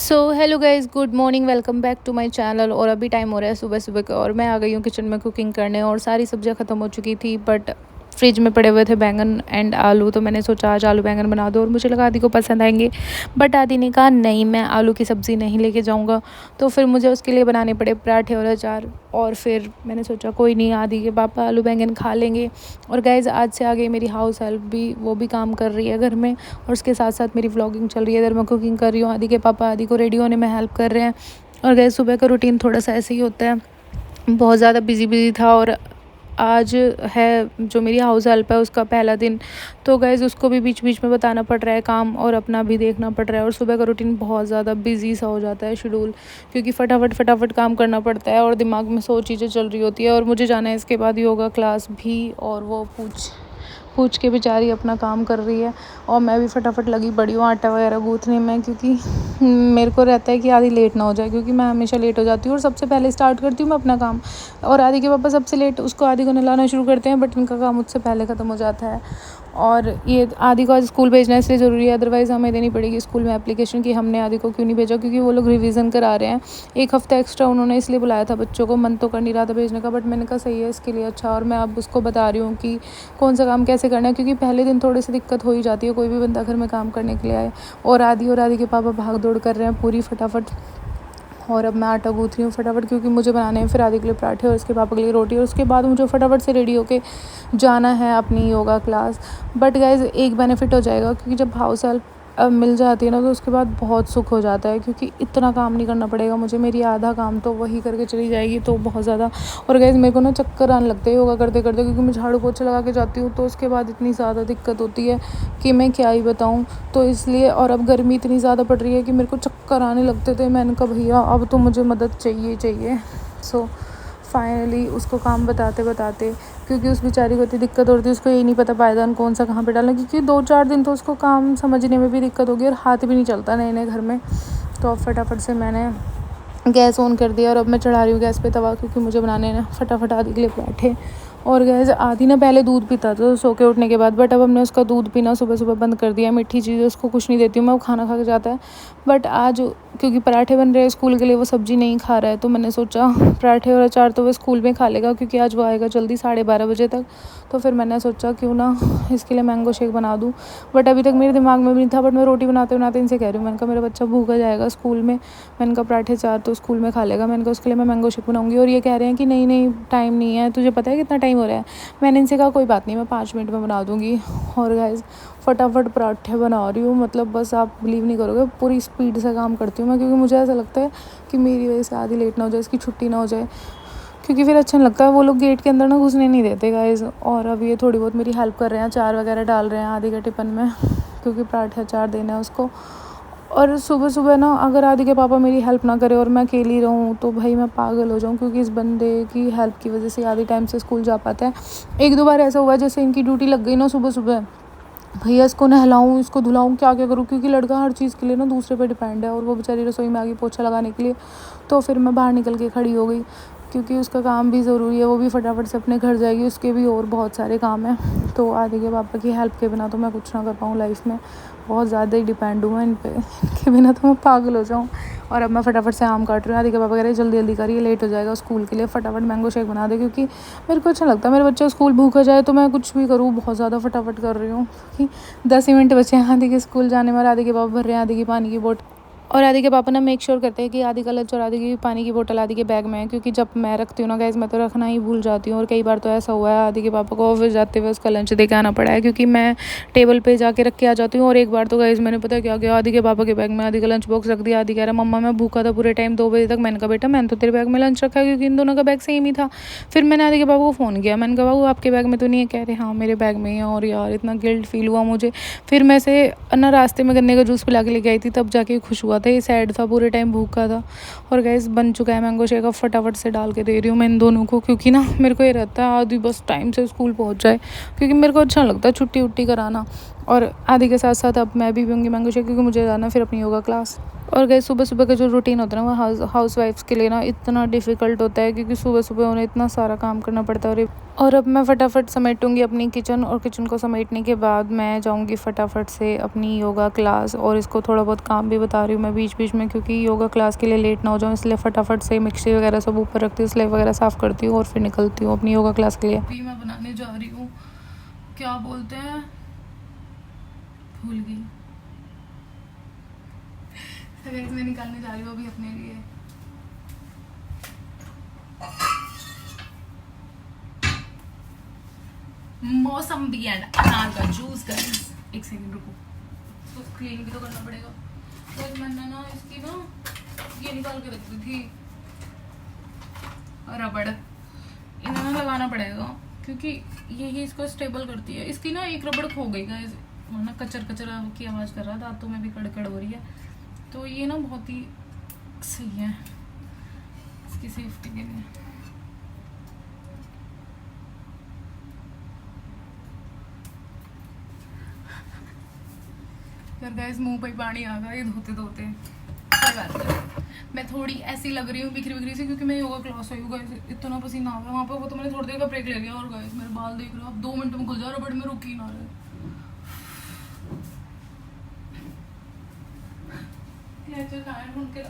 So hello guys, good morning, welcome back to my channel. और अभी time हो रहा है सुबह सुबह का और मैं आ गई हूँ किचन में कुकिंग करने। और सारी सब्जियाँ ख़त्म हो चुकी थी बट फ्रिज में पड़े हुए थे बैंगन एंड आलू, तो मैंने सोचा आज आलू बैंगन बना दो। और मुझे लगा आदि को पसंद आएंगे, बट आदि ने कहा नहीं, मैं आलू की सब्ज़ी नहीं लेके जाऊँगा। तो फिर मुझे उसके लिए बनाने पड़े पराठे और अचार। और फिर मैंने सोचा कोई नहीं, आदि के पापा आलू बैंगन खा लेंगे। और गाइज़ आज से आगे मेरी हाउस हेल्प भी, वो भी काम कर रही है घर में, और उसके साथ साथ मेरी व्लॉगिंग चल रही है। इधर मैं कुकिंग कर रही हूँ, आदि के पापा आदि को रेडी होने में हेल्प कर रहे हैं। और गाइज़ सुबह का रूटीन थोड़ा सा ऐसे ही होता है, बहुत ज़्यादा बिजी था। और आज है जो मेरी हाउस हेल्प है उसका पहला दिन, तो गाइज़ उसको भी बीच बीच में बताना पड़ रहा है काम, और अपना भी देखना पड़ रहा है। और सुबह का रूटीन बहुत ज़्यादा बिजी सा हो जाता है शेड्यूल, क्योंकि फटाफट फटाफट काम करना पड़ता है और दिमाग में 100 चीज़ें चल रही होती है। और मुझे जाना है इसके बाद योगा क्लास भी, और वो पूछ पूछ के बेचारी अपना काम कर रही है। और मैं भी फटाफट लगी पड़ी हूँ आटा वगैरह गूँथने में, क्योंकि मेरे को रहता है कि आदि लेट ना हो जाए, क्योंकि मैं हमेशा लेट हो जाती हूँ और सबसे पहले स्टार्ट करती हूँ मैं अपना काम। और आदि के पापा सबसे लेट उसको आदि को नहलाना शुरू करते हैं, बट इनका काम मुझसे पहले ख़त्म हो जाता है। और ये आदि को आज स्कूल भेजना इसलिए ज़रूरी है, अदरवाइज़ हमें देनी पड़ेगी स्कूल में एप्लीकेशन कि हमने आदि को क्यों नहीं भेजा, क्योंकि वो लोग रिवीजन करा रहे हैं। 1 हफ़्ता एक्स्ट्रा उन्होंने इसलिए बुलाया था बच्चों को, मन तो कर नहीं रहा था भेजने का, बट मैंने कहा सही है इसके लिए अच्छा। और मैं अब उसको बता रही हूँ कि कौन सा काम कैसे करना है, क्योंकि पहले दिन थोड़ी सी दिक्कत हो ही जाती है, कोई भी बंदा घर में काम करने के लिए आए। और आदि के पापा भाग दौड़ कर रहे हैं पूरी फटाफट। और अब मैं आटा गूँथ रही हूँ फटाफट, क्योंकि मुझे बनाने हैं फिर आदि के लिए पराठे और उसके पापा के लिए रोटी। और उसके बाद मुझे फटाफट से रेडी होके जाना है अपनी योगा क्लास। बट गाइज़ एक बेनिफिट हो जाएगा, क्योंकि जब हाउस हेल्प अब मिल जाती है ना, तो उसके बाद बहुत सुख हो जाता है, क्योंकि इतना काम नहीं करना पड़ेगा मुझे, मेरी आधा काम तो वही करके चली जाएगी, तो बहुत ज़्यादा। और गाइज़ मेरे को ना चक्कर आने लगते हैं योगा करते करते, क्योंकि मैं झाड़ू पोछा लगा के जाती हूँ, तो उसके बाद इतनी ज़्यादा दिक्कत होती है कि मैं क्या ही बताऊँ। तो इसलिए, और अब गर्मी इतनी ज़्यादा पड़ रही है कि मेरे को चक्कर आने लगते थे। मैंने कहा भैया अब तो मुझे मदद चाहिए। सो फाइनली उसको काम बताते बताते, क्योंकि उस बेचारी को इतनी दिक्कत हो रही थी, उसको यही नहीं पता पायदान कौन सा कहाँ पे डालना, क्योंकि 2-4 दिन तो उसको काम समझने में भी दिक्कत होगी और हाथ भी नहीं चलता नए नए घर में। तो अब फटाफट से मैंने गैस ऑन कर दिया और अब मैं चढ़ा रही हूँ गैस पे तवा, क्योंकि मुझे बनाने हैं फटाफट आदि के लिए पराठे। और गैस आदि ना पहले दूध पीता था सो के उठने के बाद, बट अब हमने उसका दूध पीना सुबह सुबह बंद कर दिया। मीठी चीज़ें उसको कुछ नहीं देती हूँ मैं, वो खाना खा के जाता है। बट आज क्योंकि पराठे बन रहे हैं स्कूल के लिए, वो सब्ज़ी नहीं खा रहा है, तो मैंने सोचा पराठे और अचार तो वो स्कूल में खा लेगा, क्योंकि आज वो आएगा जल्दी 12:30 बजे तक। तो फिर मैंने सोचा क्यों ना इसके लिए मैंगो शेक बना दूँ। बट अभी तक मेरे दिमाग में भी नहीं था, बट मैं रोटी बनाते बनाते इनसे कह रही हूँ, मैंने कहा मेरा बच्चा भूखा जाएगा स्कूल में, मैंने कहा पराठे अचार तो स्कूल में खा लेगा, मैंने कहा उसके लिए मैं मैंगो शेक बनाऊँगी। और ये कह रहे हैं कि नहीं नहीं टाइम नहीं है, तुझे पता है कितना टाइम हो रहा है। मैंने इनसे कहा कोई बात नहीं, मैं 5 मिनट में बना दूँगी। और गाइस फटाफट पराठे बना रही हूँ, मतलब बस आप बिलीव नहीं करोगे, पूरी स्पीड से काम करती हूँ मैं, क्योंकि मुझे ऐसा लगता है कि मेरी वजह से आधी लेट ना हो जाए, इसकी छुट्टी ना हो जाए, क्योंकि फिर अच्छा नहीं लगता है। वो लोग गेट के अंदर ना घुसने नहीं देते गाइस। और अब ये थोड़ी बहुत मेरी हेल्प कर रहे हैं, अचार वगैरह डाल रहे हैं आदि के टिफ़िन में, क्योंकि पराठे अचार देना है उसको। और सुबह सुबह ना अगर आदि के पापा मेरी हेल्प ना करे और मैं अकेली रहूँ, तो भाई मैं पागल हो जाऊँ, क्योंकि इस बंदे की हेल्प की वजह से आदि टाइम से स्कूल जा पाता है। 1-2 बार ऐसा हुआ जैसे इनकी ड्यूटी लग गई ना सुबह सुबह, भैया इसको नहलाऊँ, इसको धुलाऊँ, क्या क्या करूँ, क्योंकि लड़का हर चीज़ के लिए ना दूसरे पे डिपेंड है। और वो बेचारी रसोई में आ गई पोछा लगाने के लिए, तो फिर मैं बाहर निकल के खड़ी हो गई, क्योंकि उसका काम भी ज़रूरी है, वो भी फटाफट से अपने घर जाएगी, उसके भी और बहुत सारे काम हैं। तो आदि के पापा की हेल्प के बिना तो मैं कुछ ना कर पाऊँ लाइफ में, बहुत ज़्यादा ही डिपेंड हूँ मैं इन पे, इनके बिना तो मैं पागल हो जाऊँ। और अब मैं फटाफट से आम काट रही हूँ, आदि के पापा कह रहे जल्दी जल्दी करिए, लेट हो जाएगा स्कूल के लिए, फटाफट मैंगो शेक बना दे, क्योंकि मेरे को अच्छा लगता है मेरे बच्चा स्कूल भूखा जाए, तो मैं कुछ भी करूँ बहुत ज़्यादा फटाफट कर रही हूँ, क्योंकि 10 ही मिनट बचे हैं आदि के स्कूल जाने में, और आदि के पापा भर रहे हैं आदि की पानी की बोतल। और आदि के पापा ना मेक श्योर करते हैं कि आदि का लंच और आदि की पानी की बोतल आदि के बैग में है, क्योंकि जब मैं रखती हूँ ना गाइस, मैं तो रखना ही भूल जाती हूँ। और कई बार तो ऐसा हुआ है आदि के पापा को ऑफिस जाते हुए उसका लंच दे के आना पड़ा है, क्योंकि मैं टेबल पे जाके रख के आ जाती हूँ। और एक बार तो गाइस मैंने पता क्या किया, आदि के पापा के बैग में आदि का लंच बॉक्स रख दिया। आदि कह रहा मम्मा मैं भूखा था पूरे टाइम 2 बजे तक। मैंने कहा बेटा मैंने तो तेरे बैग में लंच रखा है, क्योंकि इन दोनों का बैग सेम ही था। फिर मैंने आदि के पापा को फ़ोन किया, मैंने कहा बाबू आपके बैग में तो नहीं है, कह रहे हाँ मेरे बैग में ही है। और यार इतना गिल्ट फील हुआ मुझे। फिर मैं से ना रास्ते में गन्ने का जूस पिला के लेके आई थी, तब जाके खुश हुआ था, ये सैड था पूरे टाइम भूखा था। और गैस बन चुका है मैंगो शेक, अब फटाफट से डाल के दे रही हूँ मैं इन दोनों को, क्योंकि ना मेरे को ये रहता है आदि बस टाइम से स्कूल पहुँच जाए, क्योंकि मेरे को अच्छा नहीं लगता छुट्टी उट्टी कराना। और आदि के साथ साथ अब मैं भी पीऊँगी मैंगो शेक, क्योंकि मुझे जाना फिर अपनी योगा क्लास। और गए सुबह सुबह का जो रूटीन होता है ना, वो हाउस वाइफ्स के लिए ना इतना डिफ़िकल्ट होता है, क्योंकि सुबह सुबह उन्हें इतना सारा काम करना पड़ता है। और अब मैं फटाफट समेटूँगी अपनी किचन, और किचन को समेटने के बाद मैं जाऊँगी फटाफट से अपनी योगा क्लास। और इसको थोड़ा बहुत काम भी बता रही हूँ मैं बीच बीच में, क्योंकि योगा क्लास के लिए लेट ना हो जाऊँ, इसलिए फटाफट से मिक्सी वगैरह सब ऊपर रखती हूँ, स्लेब वगैरह साफ़ करती हूँ और फिर निकलती हूँ अपनी योगा क्लास के लिए। अभी मैं बनाने जा रही हूँ, क्या बोलते हैं, भूल गई। मैं निकालने जा रही हूँ अभी अपने लिए मौसम्बी एंड अनार का जूस। गाइस एक सेकंड रुको, तो क्लीन भी तो करना पड़ेगा। तो मैंने ना इसकी ना ये निकाल के रख दी थी रबड़, इन्हें ना लगाना पड़ेगा, क्योंकि यही इसको स्टेबल करती है। इसकी ना एक रबड़ खो गई गाइस, वरना कचर कचर की आवाज़ कर रहा था, दांतों में भी कड़कड़ हो रही है। तो ये ना बहुत ही सही है इसकी सेफ्टी के लिए। यार गाइस मुंह पे पानी आ गया ये धोते धोते। कोई बात नहीं, मैं थोड़ी ऐसी लग रही हूँ बिखरी बिखरी से, क्योंकि मैं योगा क्लास आई हूँ गाइस, इतना पसीना आ गया वहाँ पे। वो तो मैंने थोड़ी देर का ब्रेक ले लिया, और गाइस मेरे बाल देख रहे हो आप, 2 मिनट में खुल जा रहा, बट में रुक ही ना रहे। ढूंढ के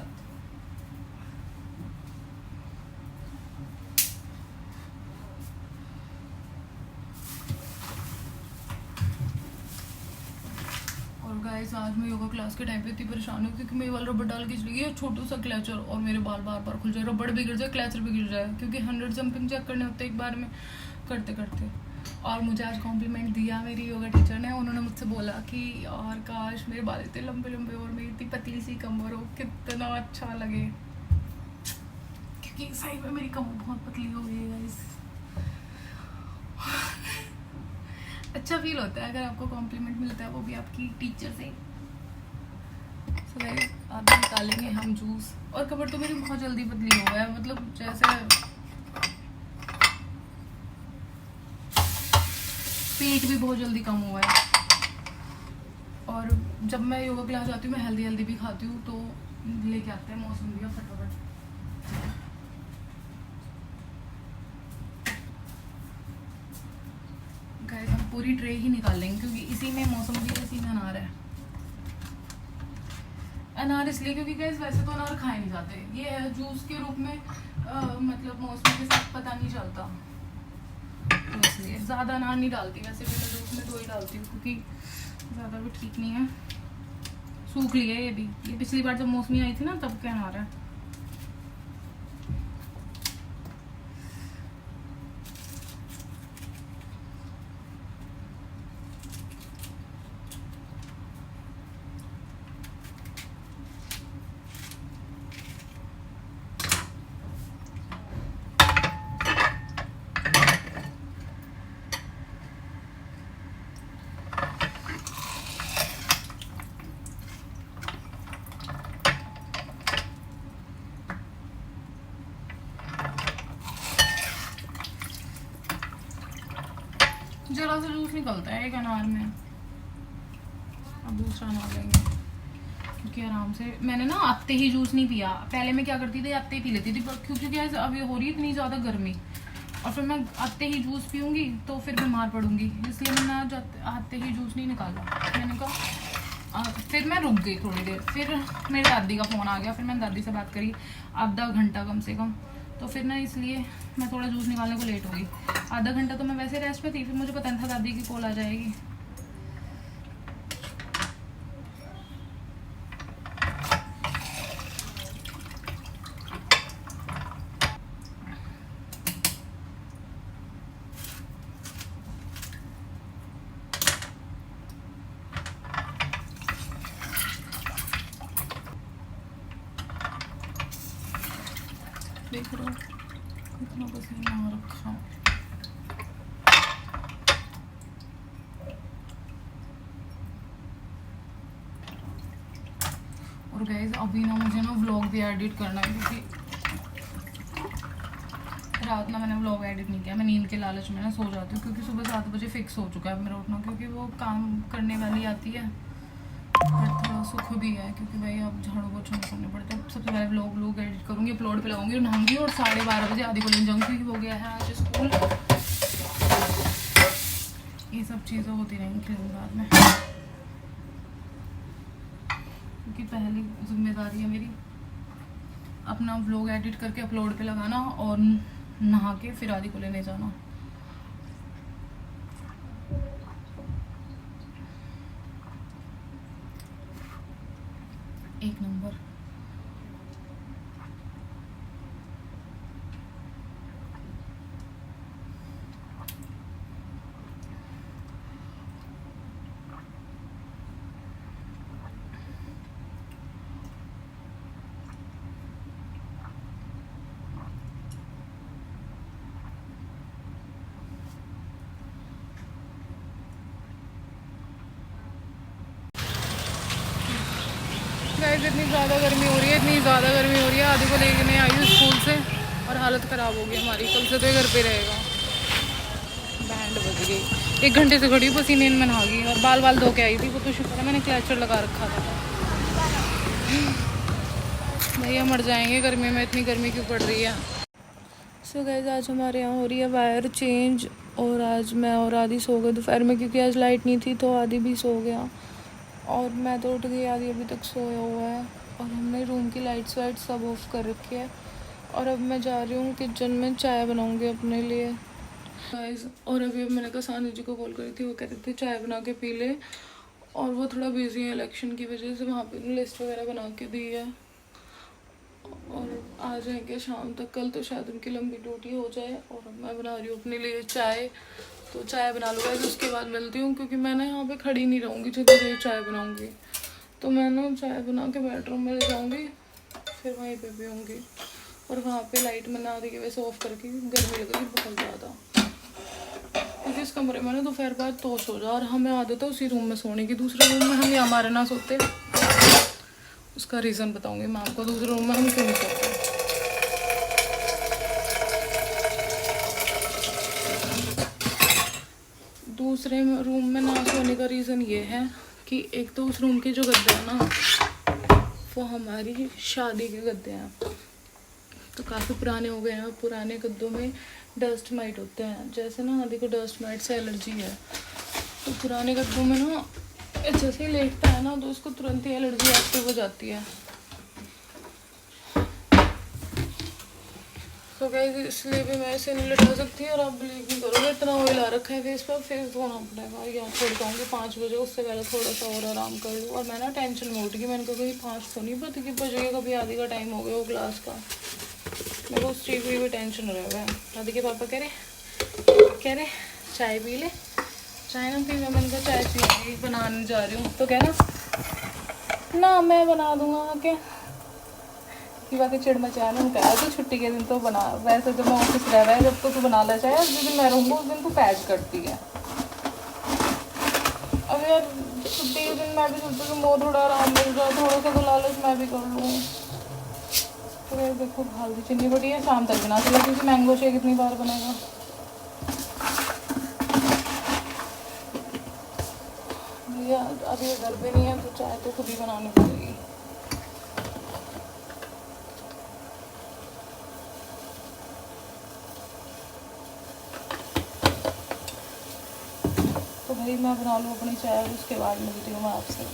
गाइस आज मैं योगा क्लास के टाइम पे इतनी परेशान हूँ, क्योंकि मेरे वाला रबड़ डाल के चली गई छोटू सा क्लचर, और मेरे बाल बार बार खुल जाए, रबड़ भी गिर जाए, क्लचर भी गिर जाए, क्योंकि 100 जंपिंग चेक करने होते एक बार में करते करते। और मुझे आज कॉम्प्लीमेंट दिया मेरी योगा टीचर ने, उन्होंने मुझसे बोला कि और काश मेरे बाल इतने लंबे लंबे और मेरी इतनी पतली सी कमर हो, कितना अच्छा लगे, क्योंकि सही में मेरी कमर बहुत पतली हो गई है गाइस। अच्छा फील होता है अगर आपको कॉम्प्लीमेंट मिलता है, वो भी आपकी टीचर से। तो गाइस अब निकालेंगे हम जूस। और कमर तो मेरी बहुत जल्दी पतली हो गया है, मतलब जैसे पेट भी बहुत जल्दी कम हुआ है। और जब मैं योगा क्लास जाती हूँ मैं हेल्दी हेल्दी भी खाती हूँ, तो लेके आते हैं मौसम भी फटाफट। गाइस हम पूरी ट्रे ही निकाल लेंगे, क्योंकि इसी में मौसम भी, इसी में अनार है। अनार इसलिए क्योंकि गाइस वैसे तो अनार खाए नहीं जाते, ये जूस के रूप में मतलब मौसम के साथ पता नहीं चलता, तो इसलिए ज़्यादा अनार नहीं डालती। वैसे भी मैं जूस में 2 ही डालती हूँ, क्योंकि ज़्यादा भी ठीक नहीं है। सूख लिया ये भी, ये पिछली बार जब मौसमी आई थी ना तब के अनार है। जरा सा जूस निकलता है एक अनार में। अब दूसरा अनार लेंगे, क्योंकि आराम से मैंने ना आते ही जूस नहीं पिया। पहले मैं क्या करती थी, आते ही पी लेती थी, क्योंकि क्या अभी हो रही है इतनी ज़्यादा गर्मी, और फिर मैं आते ही जूस पीऊँगी तो फिर बीमार पड़ूंगी, इसलिए मैंने आज आते ही जूस नहीं निकाला। मैंने कहा फिर मैं रुक गई थोड़ी देर, फिर मेरी दादी का फ़ोन आ गया, फिर मैंने दादी से बात करी आधा घंटा कम से कम, तो फिर ना इसलिए मैं थोड़ा जूस निकालने को लेट हो गई। आधा घंटा तो मैं वैसे रेस्ट पे थी, फिर मुझे पता नहीं था दादी की कॉल आ जाएगी। देख रहा कितना पसीना रखा। और गाइस अभी ना मुझे ना व्लॉग भी एडिट करना है, क्योंकि रात ना मैंने व्लॉग एडिट नहीं किया, मैं नींद के लालच में ना सो जाती हूँ, क्योंकि सुबह 7 बजे फिक्स हो चुका है मेरा उठना, क्योंकि वो काम करने वाली आती है। बट थोड़ा सुख भी है क्योंकि भाई अब झाड़ू पोछा नहीं करने पड़ते। सबसे पहले व्लॉग एडिट करूँगी, अपलोड पे लगाऊंगी, नहाऊंगी और 12:30 बजे आदि को ले जाऊँगी, क्योंकि वो गया है आज स्कूल। ये सब चीज़ें होती रहेंगी फिर बाद में, क्योंकि पहली जिम्मेदारी है मेरी अपना व्लॉग एडिट करके अपलोड पे लगाना और नहा के फिर आदि को लेने जाना। एक नंबर। गाइस इतनी ज़्यादा गर्मी हो रही है, इतनी ज़्यादा गर्मी हो रही है। आदि को लेके आई हूँ स्कूल से और हालत ख़राब हो गई हमारी। कल से तो ये घर पे रहेगा। बैंड बज गई, 1 घंटे से खड़ी पसीने में नहा गई और बाल धो के आई थी। वो तो शुक्र है मैंने क्लचर लगा रखा था। भैया मर जाएंगे गर्मी में, इतनी गर्मी क्यों पड़ रही है। सो गाइस आज हमारे यहाँ हो रही है वायर चेंज, और आज मैं और आदि सो गए दोपहर में, क्योंकि आज लाइट नहीं थी तो आदि भी सो गया और मैं तो उठ गई। आदि अभी तक सोया हुआ है और हमने रूम की लाइट्स वाइट सब ऑफ कर रखी है। और अब मैं जा रही हूँ किचन में, चाय बनाऊँगी अपने लिए गाइस। और अभी मैंने कहा सानू जी को कॉल करी थी, वो कह रहे थे चाय बना के पी ले, और वो थोड़ा बिजी है इलेक्शन की वजह से, वहाँ पे लिस्ट वगैरह बना के दी है और आ जाएंगे शाम तक। कल तो शायद उनकी लंबी ड्यूटी हो जाए। और अब मैं बना रही हूँ अपने लिए चाय, तो चाय बना लूँगा तो उसके बाद मिलती हूँ, क्योंकि मैं ना यहाँ पे खड़ी नहीं रहूँगी जितनी देर चाय बनाऊँगी। तो मैं ना चाय बना के बेडरूम में ले जाऊँगी, फिर वहीं पे पीऊँगी। और वहाँ पे लाइट मैंने आधी की वजह से ऑफ करके, गर्मी लग रही बहुत ज़्यादा, क्योंकि इस कमरे में ना दोपहर बाद तो सो जा, और हमें आदत है उसी रूम में सोने की। दूसरे रूम में हम या हमारे ना सोते, उसका रीज़न बताऊँगी मैं आपको, दूसरे रूम में हम क्यों नहीं सोते। दूसरे रूम में ना सोने का रीज़न ये है कि एक तो उस रूम के जो गद्दे हैं ना, वो हमारी शादी के गद्दे हैं, तो काफ़ी पुराने हो गए हैं। पुराने गद्दों में डस्ट माइट होते हैं, जैसे ना आदि को डस्ट माइट से एलर्जी है, तो पुराने गद्दों में ना जैसे ही लेटता है ना तो उसको तुरंत ही एलर्जी एक्टिव हो जाती है। तो गाइस इसलिए भी मैं इसे नहीं लटा सकती, और आप बिलीव नहीं करोगे इतना ऑयल आ रखा है फेस पर, फेस धोना पड़ेगा। यहाँ छोड़ पाऊँगी 5 बजे, उससे पहले थोड़ा सा और आराम कर लूँ। और मैं ना टेंशन में उठ गई, मैंने कहा कहीं 5 तो नहीं बज गई, कभी आदि का टाइम हो गया वो क्लास का। मेरे को उस चीज़ की भी टेंशन रह गया है। आदि के पापा कह रहे चाय पी ले, चाय ना पी। मैंने कहा चाय पी बनाने जा रही हूँ, तो कह ना मैं बना दूँगा आके। की बात चिड़ मचा ना, कहा तो छुट्टी के दिन तो बना, वैसे तो मैं ऑफिस रह रहा है जब तो तू बना ले, चाहे जिस दिन मैं रहूँगा उस दिन तू पैच करती है। अब यार छुट्टी के दिन मैं भी सोचती हूँ वो थोड़ा आराम मिल जाए, थोड़ा सा तो लालच मैं भी कर लूँ। तो यार देखो हल्दी चीनी पड़ी है, शाम तक बना चला, क्योंकि मैंगो शेक कितनी बार बनेगा। भैया अभी घर पे नहीं है तो चाय तो खुद ही बनानी पड़ेगी। तो भाई मैं बना लूँ अपनी चाय, उसके बाद मिलती हूँ मैं आपसे।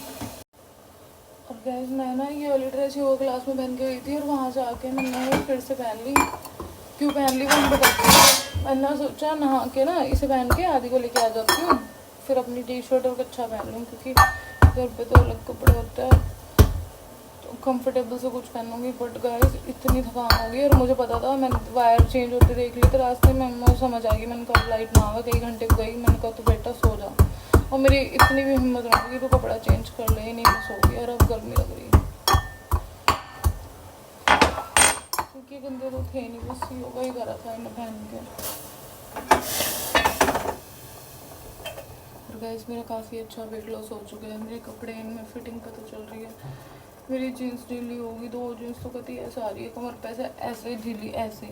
और गैस मैं ना ये वाली ड्रेस योगा क्लास में पहन के गई थी, और वहाँ से आके मैंने फिर से पहन ली। क्यों पहन ली वो मैं बताती हूँ। मैंने सोचा नहा के ना इसे पहन के आदि को लेके आ जाती हूँ, फिर अपनी टी शर्ट और कच्छा पहन लूँ, क्योंकि घर पे तो अलग कपड़े होते हैं, तो कंफर्टेबल से कुछ पहनूंगी। बट गाइस इतनी थकान हो गई, और मुझे पता था, मैंने वायर चेंज होते देख ली तो रास्ते में मुझे समझ आ गई। मैंने कहा लाइट ना आवे, कई घंटे को गई, मैंने कहा तो बेटा सो जा। और मेरी इतनी भी हिम्मत नहीं हुई तो कपड़ा चेंज कर ले, नहीं मैं सो गई। और अब गर्मी लग रही है, क्योंकि गंदे तो थे नहीं, बस योगा ही करा था इन्हें पहन के। और गाइस मेरा काफ़ी अच्छा वेट लॉस हो चुका है, मेरे कपड़े इनमें फिटिंग पता चल रही है। मेरी जीन्स ढीली होगी, 2 जीन्स तो कभी ऐसा आ रही है कमर पे, ऐसे ढीली ऐसे,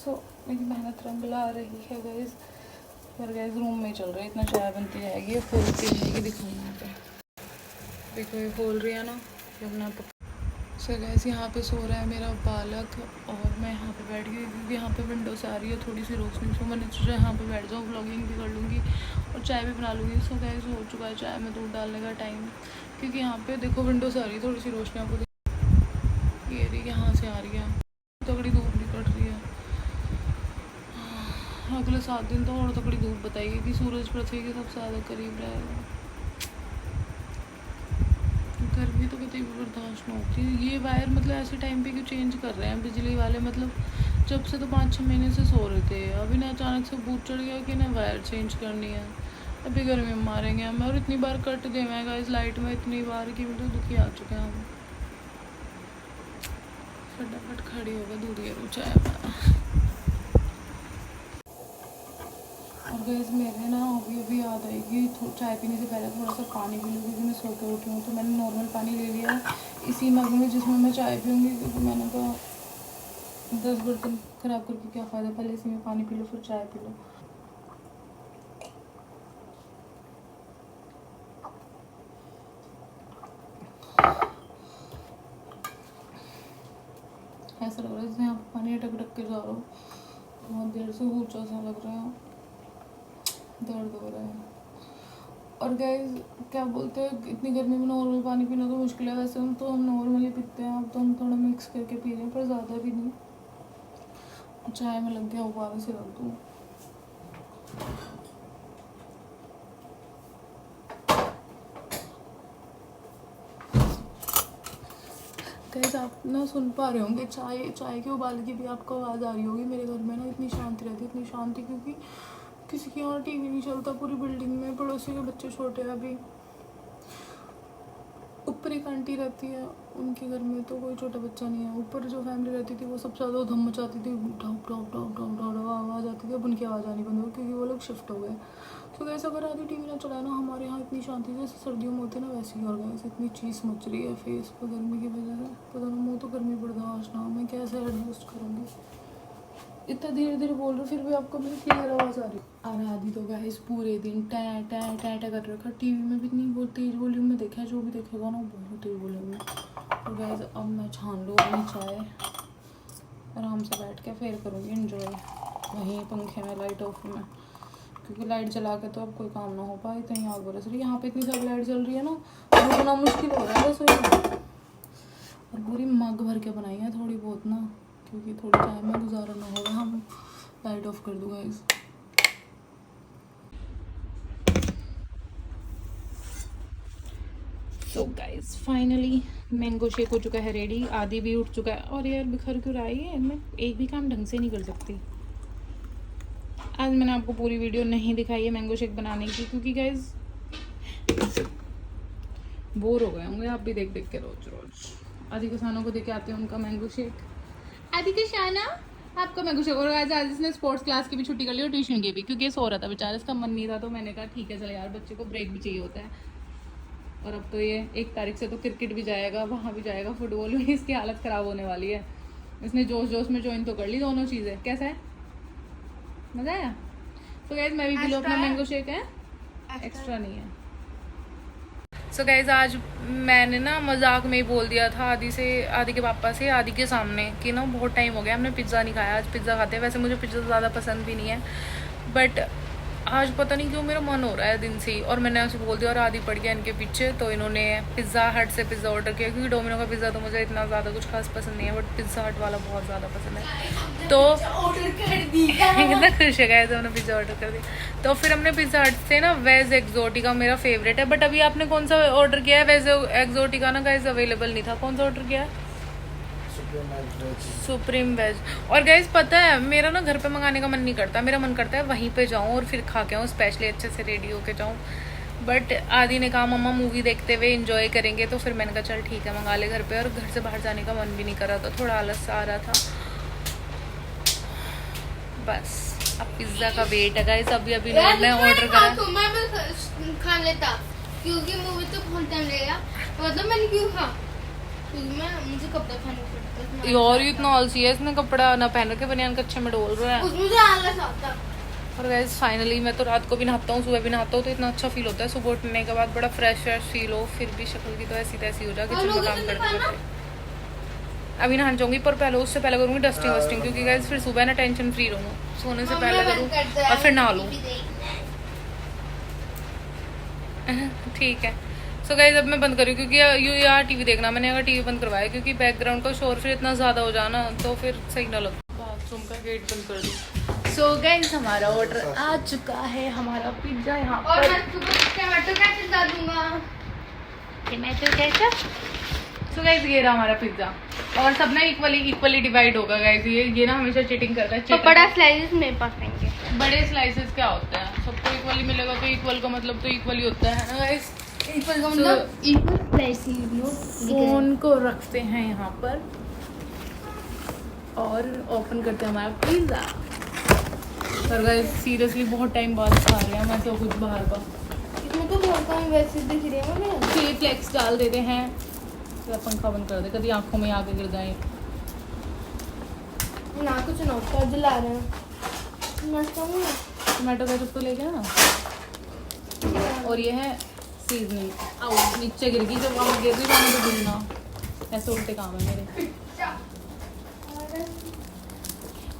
सो मेरी मेहनत रंग ला रही है गाइस। पर गाइस रूम में चल रहा है, इतना चाय बनती रहेगी, फूलती रहेगी, दिखाऊंगी यहाँ पे। देखो ये बोल रही है ना कि अपना। सो गाइस यहाँ पे सो रहा है मेरा बालक और मैं यहाँ पे बैठ गई क्योंकि यहाँ पे विंडो से आ रही है थोड़ी सी रोशनी। तो मैंने सोचा यहाँ पे बैठ जाऊँ, व्लॉगिंग भी कर लूँगी और चाय भी बना लूँगी। सो गाइस हो चुका है चाय में दूध डालने का टाइम, क्योंकि यहाँ पे देखो विंडो से आ रही है थोड़ी सी रोशनी, आपको ये रही यहाँ से आ रही है, तगड़ी धूप निकल रही है। अगले 7 दिन तो और तगड़ी धूप बताएगी कि सूरज पृथ्वी के सबसे ज़्यादा करीब रहेगा। गर्मी तो कितनी भी बर्दाश्त नहीं होती। ये वायर मतलब ऐसे टाइम पे क्यों चेंज कर रहे हैं बिजली वाले, मतलब जब से तो 5-6 महीने से सो रहे थे, अभी ना अचानक से भूत चढ़ गया कि ना वायर चेंज करनी है। अभी गर्मी में मारेंगे हमें, और इतनी बार कट देगा इस लाइट में, इतनी बार कि मतलब दुखी आ चुके हैं हम। फटाफट खड़ी होगा दूध ये चाय। और गैस मेरे ना अभी याद आएगी, चाय पीने से पहले थोड़ा सा पानी पी लूँ क्योंकि मैं सो के उठी हूँ। तो मैंने नॉर्मल पानी ले लिया इसी मग में जिसमें मैं चाय पीऊँगी, क्योंकि मैंने कहा 10 बर्तन ख़राब करके क्या फ़ायदा, पहले इसी में पानी पी लो फिर चाय पी लो। ऐसा लग रहा है जैसे यहाँ पर पानी अटक के जा रहा हूँ, बहुत देर से ऊँचा सा लग रहा है, दर्द हो रहा है। और गाइस क्या बोलते हैं, इतनी गर्मी में नॉर्मल पानी पीना तो मुश्किल है। वैसे हम नॉर्मली पीते हैं, अब तो हम थोड़ा मिक्स करके पी रहे हैं, पर ज़्यादा भी नहीं। चाय में लग गया उबाल से रख दूँ। गाइस आप ना सुन पा रहे होंगे चाय के उबाल की भी आपको आवाज़ आ रही होगी। मेरे घर में ना इतनी शांति रहती है, इतनी शांति, क्योंकि किसी के यहाँ टीवी नहीं चलता पूरी बिल्डिंग में। पड़ोसी के बच्चे छोटे हैं, अभी ऊपर एक आंटी रहती है, उनके घर में तो कोई छोटा बच्चा नहीं है। ऊपर जो फैमिली रहती थी वो सबसे ज़्यादा धम मचाती थी, ढप ढप ढप ढप ढप आवाज़ आती थी। अब उनकी आवाज़ आनी बंद हो क्योंकि वो लोग शिफ्ट हो गए। तो गैस अगर आधी टीवी ना चलाए ना, हमारे यहाँ इतनी शांति जैसे सर्दियों में होती है ना, वैसे ही। और गैस इतनी चीज़ मच रही है फेस पर गर्मी की वजह से, पता नहीं मुँह तो गर्मी बर्दाश्त ना, मैं कैसे एडजस्ट करूँगी। इतना धीरे धीरे बोल रहे फिर भी आपको मेरी क्लियर आवाज़ आ रही है। और आधी तो गाइस पूरे दिन टै टै टै टै कर रखा, टीवी में भी इतनी बहुत तेज़ वॉल्यूम में देखा है, जो भी देखेगा ना बहुत तेज़ वॉल्यूम में। तो गाइस अब मैं छान लूँ अपनी चाय, आराम से बैठ के फिर करूँगी एंजॉय वहीं पंखे में, लाइट ऑफ में, क्योंकि लाइट जला के तो अब कोई काम ना हो पाए, इतनी आग बरस रही है। यहाँ पे इतनी सारी लाइट जल रही है ना, रुकना मुश्किल हो रहा है रसोई में। और पूरी मग भर के बनाई है थोड़ी बहुत ना, क्योंकि थोड़ी टाइम में गुजारा ना होगा। हम लाइट ऑफ कर दूँगा इस। So guys finally mango shake हो चुका है रेडी, आदि भी उठ चुका है। और यार बिखर क्यों रहा है, मैं एक भी काम ढंग से नहीं कर सकती। आज मैंने आपको पूरी वीडियो नहीं दिखाई है मैंगो शेक बनाने की, क्योंकि गाइस बोर हो गए होंगे आप भी देख देख के रोज रोज। आदि के शानों को देख के आते हैं उनका मैंगो शेक। आदि के शाना आपका मैंगो शेक। और आज इसने स्पोर्ट्स क्लास की भी छुट्टी कर ली और ट्यूशन की भी, क्योंकि ये सो रहा था बेचारा, इसका मन नहीं था। तो मैंने कहा ठीक है चलो यार, बच्चे को ब्रेक भी चाहिए होता है। और अब तो ये 1 तारीख से तो क्रिकेट भी जाएगा, वहाँ भी जाएगा, फुटबॉल में इसकी हालत ख़राब होने वाली है। इसने जोश जोश में ज्वाइन तो कर ली दोनों चीज़ें। कैसा है, मज़ा आया? तो गाइस मैं भी पी लो अपना मैंगो शेक। है एक्स्ट्रा नहीं है। सो गाइस आज मैंने ना मजाक में ही बोल दिया था आदि के पापा से, आदि के सामने, कि ना बहुत टाइम हो गया हमने पिज़्ज़ा नहीं खाया, आज पिज़्ज़ा खाते हैं। वैसे मुझे पिज़्ज़ा ज़्यादा पसंद भी नहीं है, बट आज पता नहीं क्यों मेरा मन हो रहा है दिन से ही। और मैंने उसे बोल दिया और आदि पड़ गया इनके पीछे। तो इन्होंने पिज़्ज़ा हट से पिज़्ज़ा ऑर्डर किया, क्योंकि डोमिनो का पिज़्ज़ा तो मुझे इतना ज़्यादा कुछ खास पसंद नहीं है, बट पिज़्ज़ा हट वाला बहुत ज़्यादा पसंद है। तो ऑर्डर कर दिया, कितना खुश है गाइस, हमने पिज़्ज़ा ऑर्डर कर दिया। तो फिर हमने पिज़्ज़ा हट से ना वेज एक्जोटिका, मेरा फेवरेट है। बट अभी आपने कौन सा ऑर्डर किया है? वेज एक्जोटिका ना गाइस अवेलेबल नहीं था। कौन सा ऑर्डर किया है? Supreme veg. और गाइस पता है मेरा ना घर पे मंगाने का मन नहीं करता, मेरा मन करता है वहीं पे जाऊँ और फिर खा के आऊँ, स्पेशली अच्छे से रेडी होके जाऊँ। बट आदि ने कहा मम्मा मूवी देखते हुए एंजॉय करेंगे, तो फिर मैंने कहा चल ठीक है मंगा ले घर पे। और घर से बाहर जाने का मन भी नहीं कर रहा था, थोड़ा आलस सा आ रहा था। बस अब पिज्ज़ा का वेट है गाइस। अभी मैं ऑर्डर करा तो मैं खा लेता, क्योंकि मूवी तो बहुत टाइम लगेगा, मतलब मैंने क्यों खा। मुझे कपड़ा पहनना पड़ता है यार ये इतना आलसी है, इसने कपड़ा ना पहन रखे, बनियान कच्चे में डोल रहा है। उसमें से आलस आता है। और गाइस फाइनली मैं तो रात को भी नहाता हूँ, सुबह भी नहाता हूँ, तो इतना अच्छा फील होता है। सुबह उठने के बाद बड़ा फ्रेश फ्रेश फील हो, फिर भी शक्ल की तो ऐसी तैसी हो जाए किचन में काम करते करते। अभी नहा जाऊंगी, पर पहले उससे पहले करूँगी डस्टिंग वस्टिंग, क्योंकि गाइस फिर सुबह ना टेंशन फ्री रहूँ, सोने से पहले करूँ और फिर नहा लूँ। ठीक है। सो गाइस अब मैं बंद करूँ, क्योंकि यार टीवी देखना, मैंने अगर टीवी बंद करवाया, क्योंकि बैकग्राउंड का शोर फिर इतना ज़्यादा हो जाना तो फिर सही ना लगता। बाथरूम का गेट बंद कर दूँ। सो गाइस हमारा ऑर्डर आ चुका है, हमारा पिज्ज़ा यहाँ पर। और मैं टमाटो कैसे डाल दूंगा? Tomato ketchup. सो गाइस ये रहा हमारा पिज्ज़ा, और सब ना इक्वली डिवाइड होगा गाइस। ये ना हमेशा चीटिंग करता है। तो बड़ा स्लाइसेस मेरे पास आएंगे। बड़े स्लाइसेस क्या होता है? सबको इक्वली मिलेगा तो इक्वल का मतलब तो इक्वली होता है ना गाइस। इक्वल का मतलब इक्वल स्लाइसेस। फोन को रखते हैं यहाँ पर और ओपन करते हैं हमारा पिज्ज़ा। पर गाइस सीरियसली बहुत टाइम बाद खा रहे हैं, मैं तो कुछ बाहर का। इसमें तो बहुत कम वैसे दिख रही है। मैं चिली फ्लेक्स डाल देते हैं। तो पंखा बंद कर दे, कभी आंखों में आके गिर जाए ना, कुछ नोट जला रहे हैं। टमाटो केचप तो ले गया ना। और ये है सीजनिंग। आओ नीचे गिर गई, जब वहाँ गिर रही वहाँ तो गिरना, ऐसे उल्टे काम है मेरे।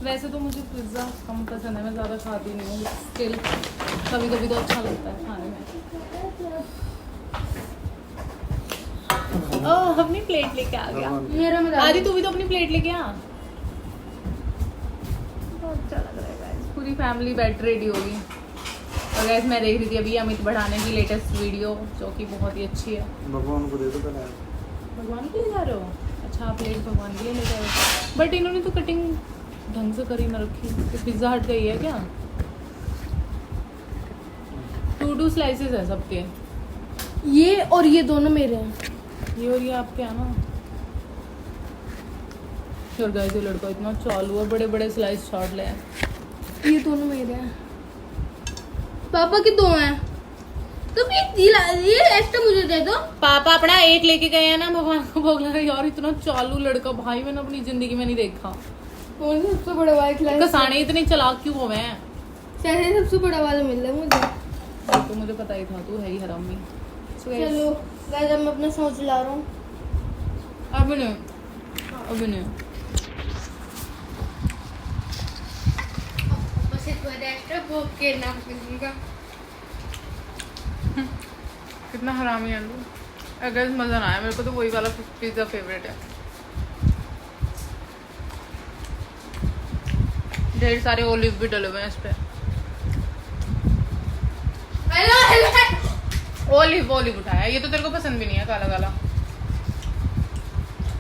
वैसे तो मुझे पिज़्ज़ा कम पसंद है, मैं ज़्यादा खाती नहीं हूँ, स्टिल कभी कभी तो अच्छा लगता है खाने में। ओह अपनी प्लेट लेके आ गया मेरा में आदि, तू भी तो अपनी प्लेट लेके आ। बहुत अच्छा लग रहा है गाइस, पूरी फैमिली बैठ रेडी होगी। और गाइस मैं देख रही थी अभी अमित बढ़ाने की लेटेस्ट वीडियो, जो कि बहुत ही अच्छी है। भगवान को दे दो पहले। भगवान के लिए जा रहे हो? अच्छा आप प्लेट भगवान के लिए ले जा रहे हो, बट इन्होंने तो कटिंग ढंग से करी ना रखी। पिज्ज़ा हट गई है क्या? 2 स्लाइसेस है सबके, ये और ये दोनों मेरे हैं। ये और ये आपके है ना। और गाइस ये लड़का इतना चालू है, बड़े बड़े स्लाइस छाड़ ले। ये दोनों मेरे हैं, पापा के 2 हैं। तुम ये एक्स्ट्रा मुझे दे दो। पापा अपना 1 लेके गए हैं ना भगवान को भोग लगा। यार इतना चालू लड़का भाई मैंने अपनी जिंदगी में नहीं देखा। कौन सा सबसे बड़ा वाला खिलाया? कसाने इतने चालाक क्यों हुए हैं? शायद सबसे बड़ा वाला मिल रहा है मुझे। ये तो मुझे पता ही था, तू है ही हरामी। चलो गाइस अब मैं अपना सोच ला रहा हूँ। अब नहीं, अब नहीं। बस एक बार एक्स्ट्रा भोग के नाम दूंगा। कितना हरामी है तू। अगर मज़ा ना आया, मेरे को तो वही वाला पिज़्ज़ा फेवरेट है। ढेर सारे ओलिव भी डले हुए हैं इस पे। ओलिव उठाया, ये तो तेरे को पसंद भी नहीं है काला काला।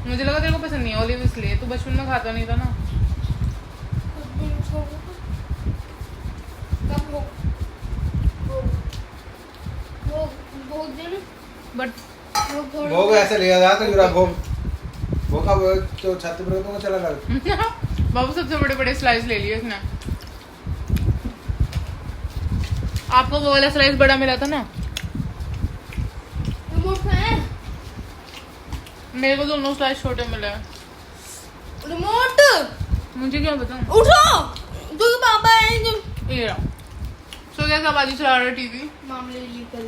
मुझे लगा तेरे को पसंद नहीं है ओलिव, इसलिए तू बचपन में खाता नहीं था ना। बट भोग ऐसे लिया था तो जुरा भोग का जो छत पर तो चला लगा। बाबू सबसे बड़े बड़े स्लाइस ले लिए इसने। आपको वो वाला स्लाइस बड़ा मिला था ना, मेरे को दोनों स्लाइस छोटे मिले। रिमोट मुझे क्या पता। उठो, जो पापा आए जो ये रहा। सो क्या सब आदि चला रहा है टीवी। मामले लीक कर